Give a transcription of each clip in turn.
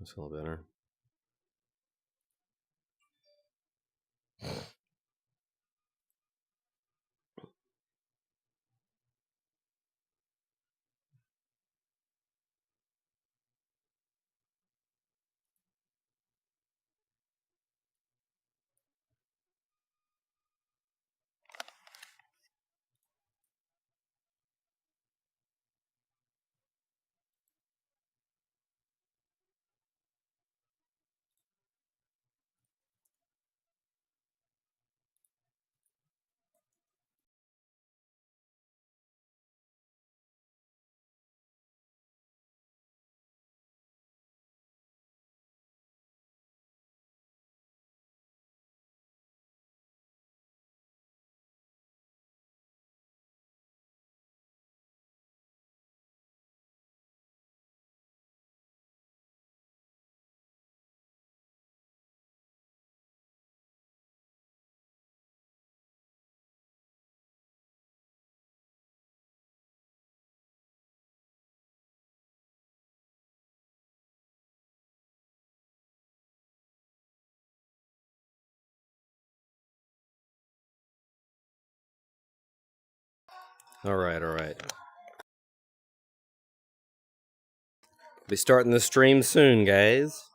That's a little better. All right. Be starting the stream soon, guys.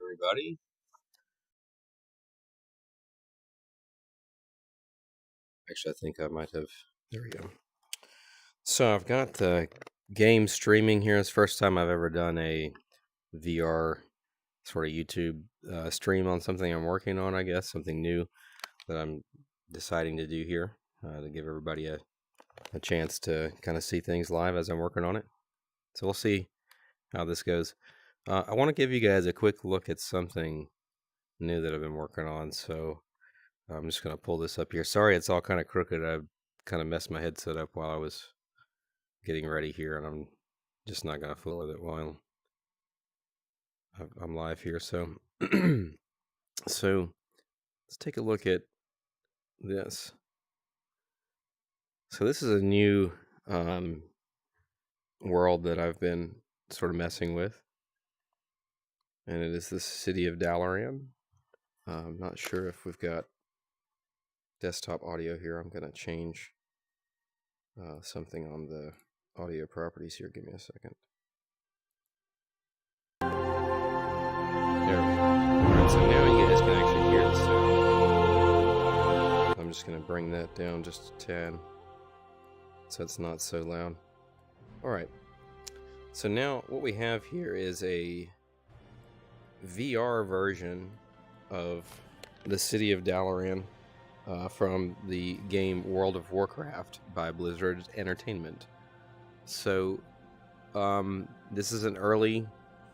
Everybody. Actually, I think I might have. There we go. So I've got the game streaming here. It's the first time I've ever done a VR sort of YouTube stream on something I'm working on, I guess. Something new that I'm deciding to do here to give everybody a chance to kind of see things live as I'm working on it. So we'll see how this goes. I want to give you guys a quick look at something new that I've been working on. So I'm just going to pull this up here. Sorry, it's all kind of crooked. I kind of messed my headset up while I was getting ready here, and I'm just not going to fool with it while I'm live here. So, so let's take a look at this. So this is a new world that I've been sort of messing with, and it is the city of Dalaran. I'm not sure if we've got desktop audio here. I'm going to change something on the audio properties here. Give me a second. There we go. Alright, so now you guys can actually hear the sound. just going to bring that down just a tad so it's not so loud. All right. So now what we have here is a VR version of the city of Dalaran from the game World of Warcraft by Blizzard Entertainment. So this is an early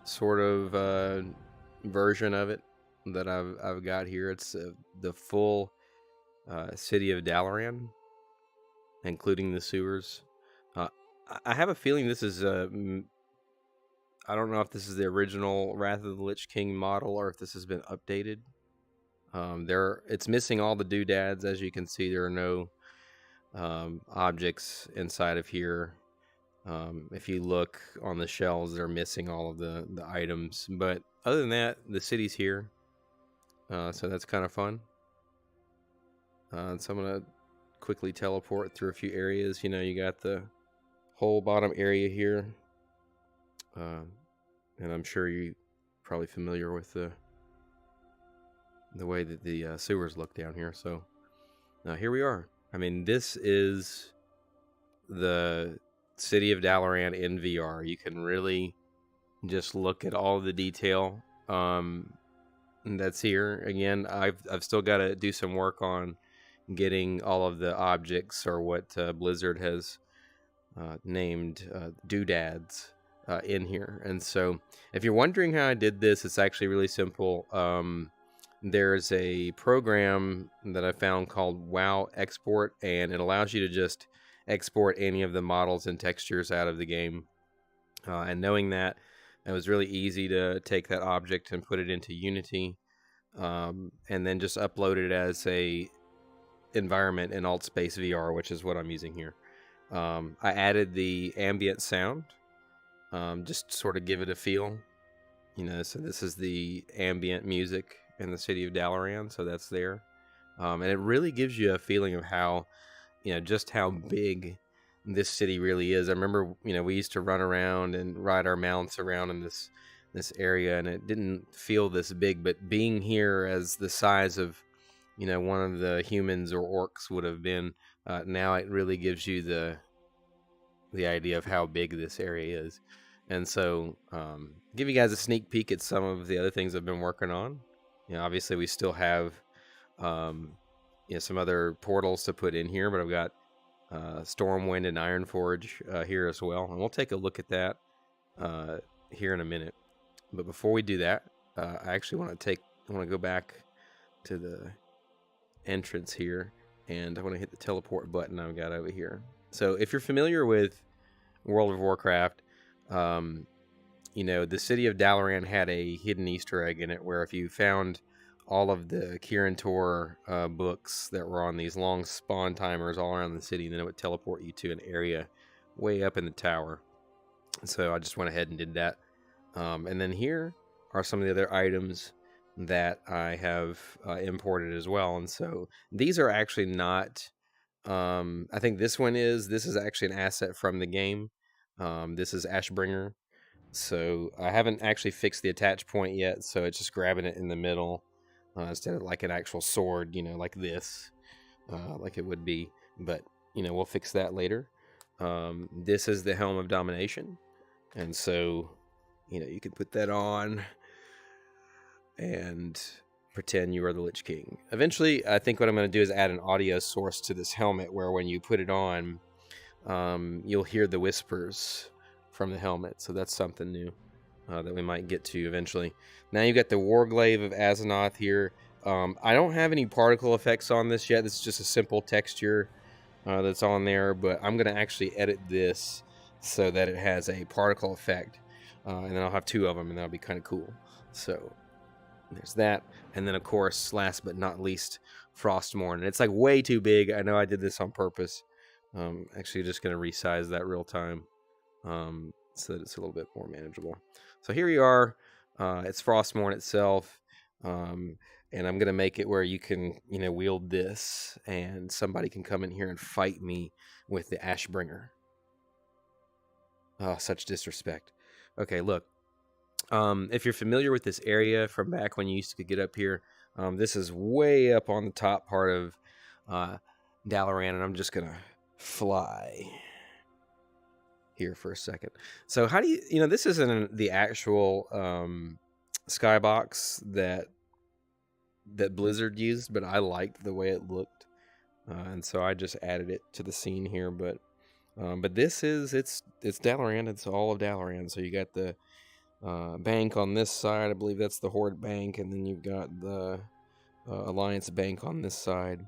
sort of version of it that I've got here. It's the full city of Dalaran, including the sewers. I have a feeling this is I don't know if this is the original Wrath of the Lich King model or if this has been updated. It's missing all the doodads. As you can see, there are no objects inside of here. If you look on the shelves, they're missing all of the items. But other than that, the city's here. So that's kind of fun. So I'm going to quickly teleport through a few areas. You know, you got the whole bottom area here. And I'm sure you're probably familiar with the way that the sewers look down here. So here we are. I mean, this is the city of Dalaran in VR. You can really just look at all of the detail that's here. Again, I've still got to do some work on getting all of the objects, or what Blizzard has named doodads, in here. And so if you're wondering how I did this, it's actually really simple. There's a program that I found called WoW Export, and it allows you to just export any of the models and textures out of the game. And knowing that, it was really easy to take that object and put it into Unity, and then just upload it as a environment in Altspace VR, which is what I'm using here. I added the ambient sound, just to sort of give it a feel. You know, so this is the ambient music in the city of Dalaran, so that's there. And it really gives you a feeling of how, you know, just how big this city really is. I remember, you know, we used to run around and ride our mounts around in this area, and it didn't feel this big, but being here as the size of, you know, one of the humans or orcs would have been, now it really gives you the idea of how big this area is. And so, give you guys a sneak peek at some of the other things I've been working on. You know, obviously we still have, you know, some other portals to put in here, but I've got Stormwind and Ironforge here as well, and we'll take a look at that here in a minute. But before we do that, I actually want to go back to the entrance here, and I want to hit the teleport button I've got over here. So if you're familiar with World of Warcraft, you know, the city of Dalaran had a hidden Easter egg in it, where if you found all of the Kirin Tor books that were on these long spawn timers all around the city, then it would teleport you to an area way up in the tower. So I just went ahead and did that. And then here are some of the other items that I have imported as well. And so these are actually not, I think this is actually an asset from the game. This is Ashbringer. So I haven't actually fixed the attach point yet, so it's just grabbing it in the middle instead of like an actual sword, you know, like this, like it would be. But, you know, we'll fix that later. This is the Helm of Domination. And so, you know, you can put that on and pretend you are the Lich King. Eventually, I think what I'm going to do is add an audio source to this helmet, where when you put it on, you'll hear the whispers from the helmet. So that's something new that we might get to eventually. Now you've got the Warglaive of Azeroth here. I don't have any particle effects on this yet. This is just a simple texture that's on there, but I'm going to actually edit this so that it has a particle effect, and then I'll have two of them, and that'll be kind of cool. So there's that. And then, of course, last but not least, Frostmourne. And it's like way too big. I know I did this on purpose. Actually, just going to resize that real time so that it's a little bit more manageable. So here you are. It's Frostmourne itself. And I'm going to make it where you can, you know, wield this, and somebody can come in here and fight me with the Ashbringer. Oh, such disrespect. Okay, look. If you're familiar with this area from back when you used to get up here, this is way up on the top part of Dalaran, and I'm just gonna fly here for a second. So how do you this isn't the actual skybox that Blizzard used, but I liked the way it looked, and so I just added it to the scene here. But this is it's Dalaran. It's all of Dalaran. So you got the bank on this side. I believe that's the Horde bank, and then you've got the Alliance bank on this side.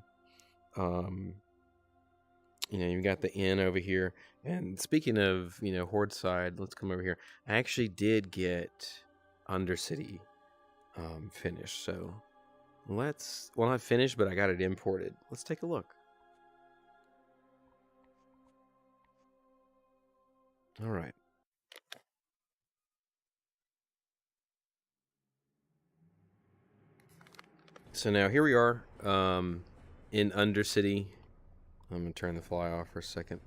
You've got the inn over here. And speaking of, Horde side, let's come over here. I actually did get Undercity finished. So not finished, but I got it imported. Let's take a look. All right. So now here we are in Undercity. I'm going to turn the fly off for a second.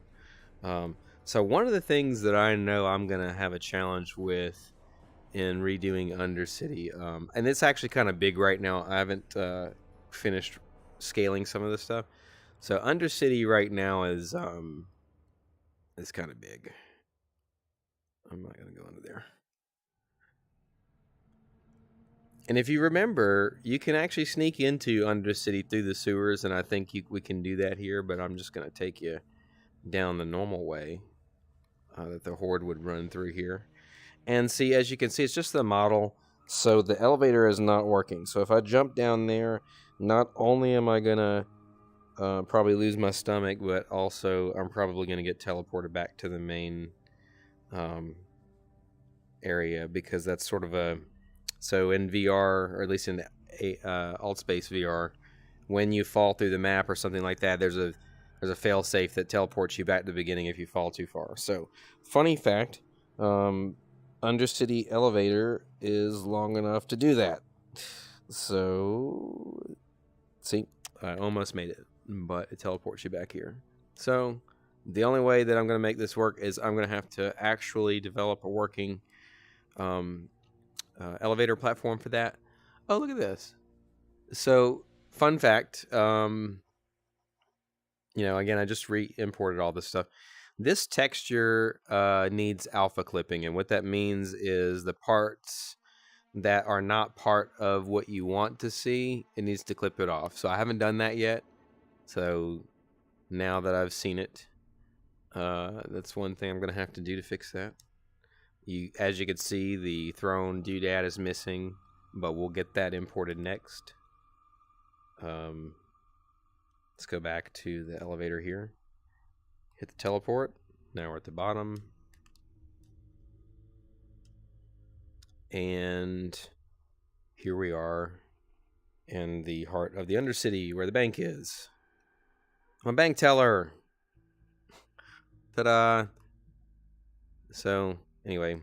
So one of the things that I know I'm going to have a challenge with in redoing Undercity, and it's actually kind of big right now. I haven't finished scaling some of this stuff. So Undercity right now is kind of big. I'm not going to go into there. And if you remember, you can actually sneak into Undercity through the sewers, and I think we can do that here, but I'm just going to take you down the normal way that the Horde would run through here. And see, as you can see, it's just the model, so the elevator is not working. So if I jump down there, not only am I going to probably lose my stomach, but also I'm probably going to get teleported back to the main area, because that's sort of a... So in VR, or at least in Altspace VR, when you fall through the map or something like that, there's a failsafe that teleports you back to the beginning if you fall too far. So, funny fact, Undercity elevator is long enough to do that. So, see, I almost made it, but it teleports you back here. So, the only way that I'm going to make this work is I'm going to have to actually develop a working elevator platform for that. Oh, look at this. So, fun fact, again, I just re-imported all this stuff. This texture needs alpha clipping, and what that means is the parts that are not part of what you want to see, it needs to clip it off. So I haven't done that yet. So now that I've seen it, that's one thing I'm going to have to do to fix that. As you can see, the throne doodad is missing, but we'll get that imported next. Let's go back to the elevator here. Hit the teleport. Now we're at the bottom. And here we are in the heart of the Undercity, where the bank is. I'm a bank teller. Ta-da! So, anyway.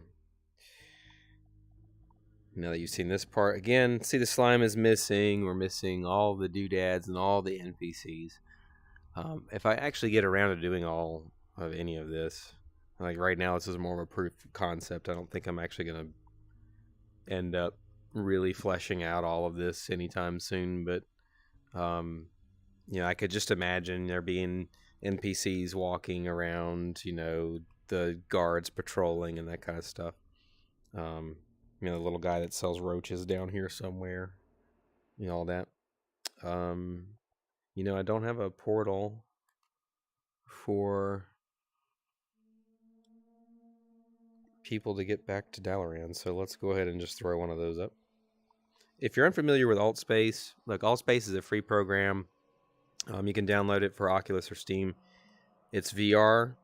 Now that you've seen this part, again, see the slime is missing. We're missing all the doodads and all the NPCs. If I actually get around to doing all of any of this, like right now, this is more of a proof of concept. I don't think I'm actually going to end up really fleshing out all of this anytime soon. But, I could just imagine there being NPCs walking around, the guards patrolling and that kind of stuff. The little guy that sells roaches down here somewhere. All that. I don't have a portal for people to get back to Dalaran, so let's go ahead and just throw one of those up. If you're unfamiliar with Altspace, look, Altspace is a free program. You can download it for Oculus or Steam. It's VR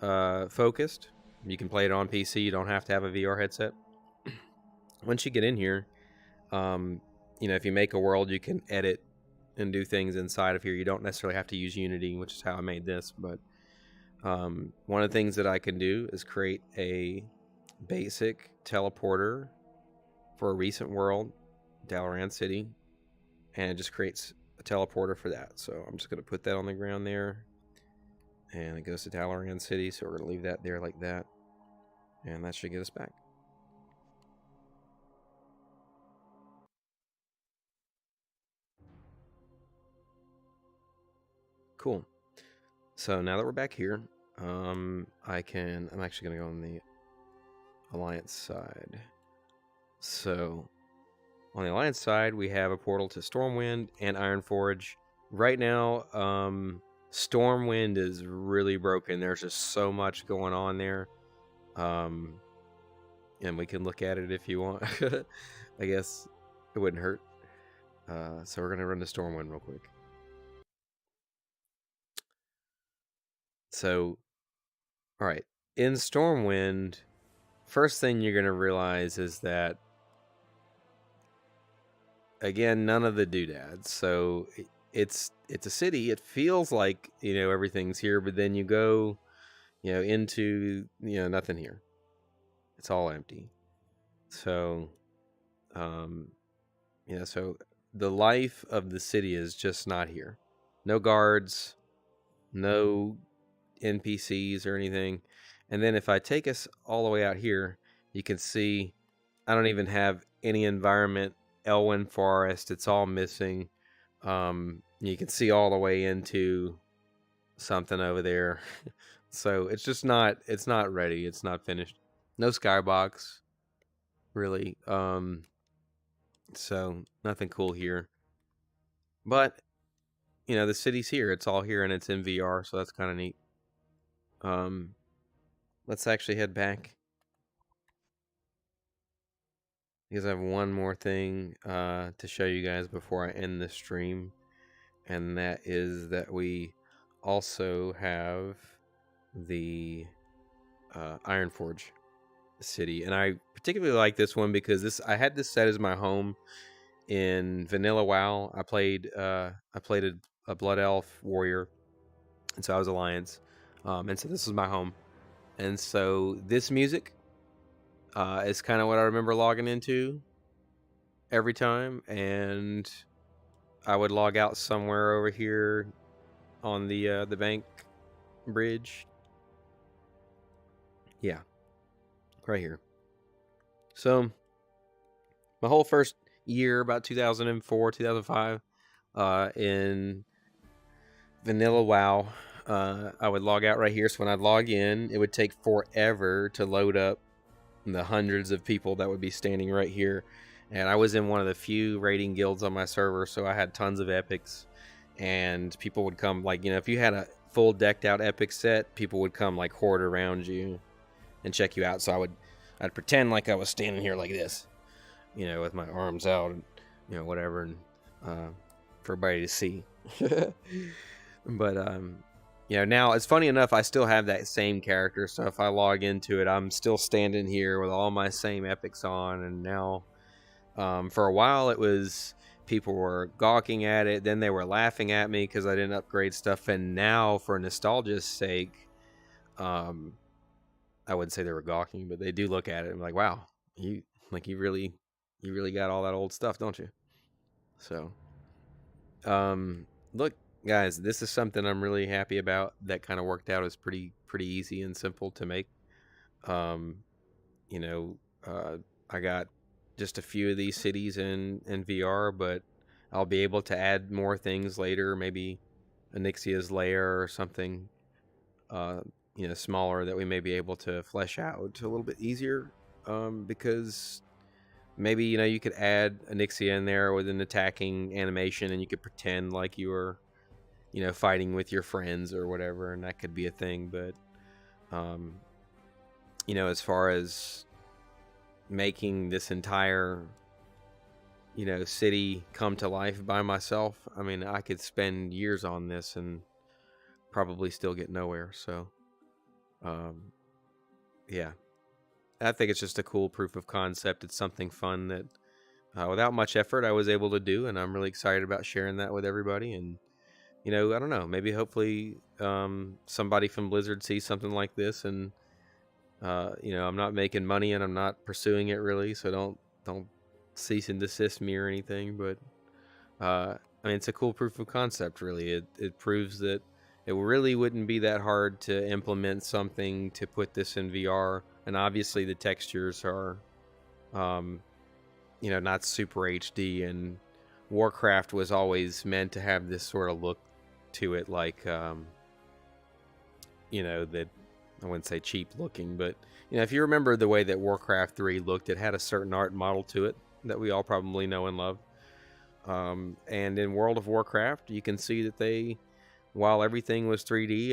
focused. You can play it on PC. You don't have to have a VR headset. Once you get in here, if you make a world, you can edit and do things inside of here. You don't necessarily have to use Unity, which is how I made this. But one of the things that I can do is create a basic teleporter for a recent world, Dalaran City, and it just creates a teleporter for that. So I'm just going to put that on the ground there, and it goes to Dalaran City. So we're going to leave that there like that, and that should get us back. Cool. So now that we're back here, I'm actually going to go on the Alliance side. So on the Alliance side, we have a portal to Stormwind and Ironforge. Right now, Stormwind is really broken. There's just so much going on there. And we can look at it if you want. I guess it wouldn't hurt. So we're going to run to Stormwind real quick. So, all right. In Stormwind, first thing you're going to realize is that, again, none of the doodads. So it's a city. It feels like, everything's here, but then you go, into, nothing here. It's all empty. So, so the life of the city is just not here. No guards, no NPCs or anything. And then if I take us all the way out here, you can see I don't even have any environment. Elwyn Forest, it's all missing. You can see all the way into something over there. So it's just not ready. It's not finished. No skybox, really. So nothing cool here. But, the city's here. It's all here and it's in VR, so that's kind of neat. Let's actually head back, because I have one more thing to show you guys before I end the stream, and that is that we also have the Ironforge city, and I particularly like this one because I had this set as my home in Vanilla WoW. I played a Blood Elf warrior, and so I was Alliance, and so this is my home, and so this music is kind of what I remember logging into every time, and I would log out somewhere over here on the bank bridge. Yeah, right here. So my whole first year, about 2004, 2005, in Vanilla WoW, I would log out right here. So when I'd log in, it would take forever to load up the hundreds of people that would be standing right here. And I was in one of the few raiding guilds on my server, so I had tons of epics, and people would come, like, if you had a full decked out epic set, people would come like horde around you and check you out. So I'd pretend like I was standing here like this, with my arms out, and whatever, and for everybody to see. But now it's funny enough, I still have that same character, so if I log into it, I'm still standing here with all my same epics on. And now for a while it was people were gawking at it, then they were laughing at me because I didn't upgrade stuff, and now for nostalgia's sake, I wouldn't say they were gawking, but they do look at it and like, wow, you really got all that old stuff, don't you? So look, guys, this is something I'm really happy about. That kind of worked out. It's pretty easy and simple to make. I got just a few of these cities in VR, but I'll be able to add more things later, maybe Onyxia's lair or something smaller that we may be able to flesh out a little bit easier, because maybe you could add Onyxia in there with an attacking animation, and you could pretend like you were fighting with your friends or whatever, and that could be a thing. But as far as making this entire city come to life by myself, I mean, I could spend years on this and probably still get nowhere. So yeah, I think it's just a cool proof of concept. It's something fun that without much effort I was able to do, and I'm really excited about sharing that with everybody. And I don't know, maybe hopefully somebody from Blizzard sees something like this, and I'm not making money and I'm not pursuing it really, so don't cease and desist me or anything. But I mean, it's a cool proof of concept, really. It proves that it really wouldn't be that hard to implement something to put this in VR. And obviously the textures are not super HD, and Warcraft was always meant to have this sort of look to it, like you know, that I wouldn't say cheap looking, but you know, if you remember the way that Warcraft 3 looked, it had a certain art model to it that we all probably know and love. And in World of Warcraft, you can see that they, while everything was 3D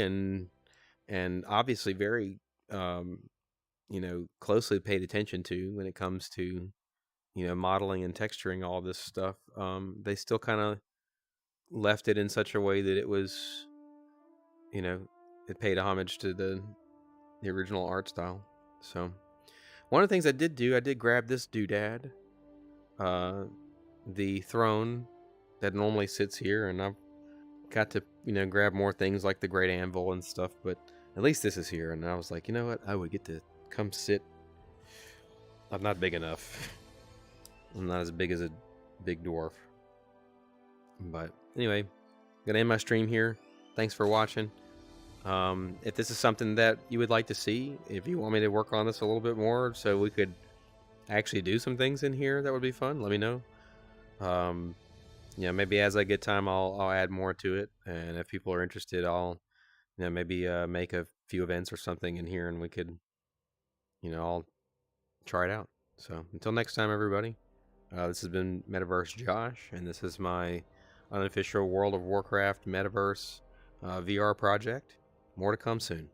and obviously very you know, closely paid attention to when it comes to, you know, modeling and texturing all this stuff, they still kind of left it in such a way that it was, you know, it paid homage to the original art style. So one of the things I did do, I did grab this doodad, the throne that normally sits here, and I've got to, you know, grab more things like the great anvil and stuff, but at least this is here. And I was like, you know what, I would get to come sit. I'm not big enough. I'm not as big as a big dwarf. But anyway, gonna end my stream here. Thanks for watching. If this is something that you would like to see, if you want me to work on this a little bit more so we could actually do some things in here that would be fun, let me know. Yeah, maybe as I get time, I'll add more to it, and if people are interested, I'll, you know, maybe make a few events or something in here, and we could, you know, I'll try it out. So until next time, everybody, this has been Metaverse Josh, and this is my unofficial World of Warcraft Metaverse VR project. More to come soon.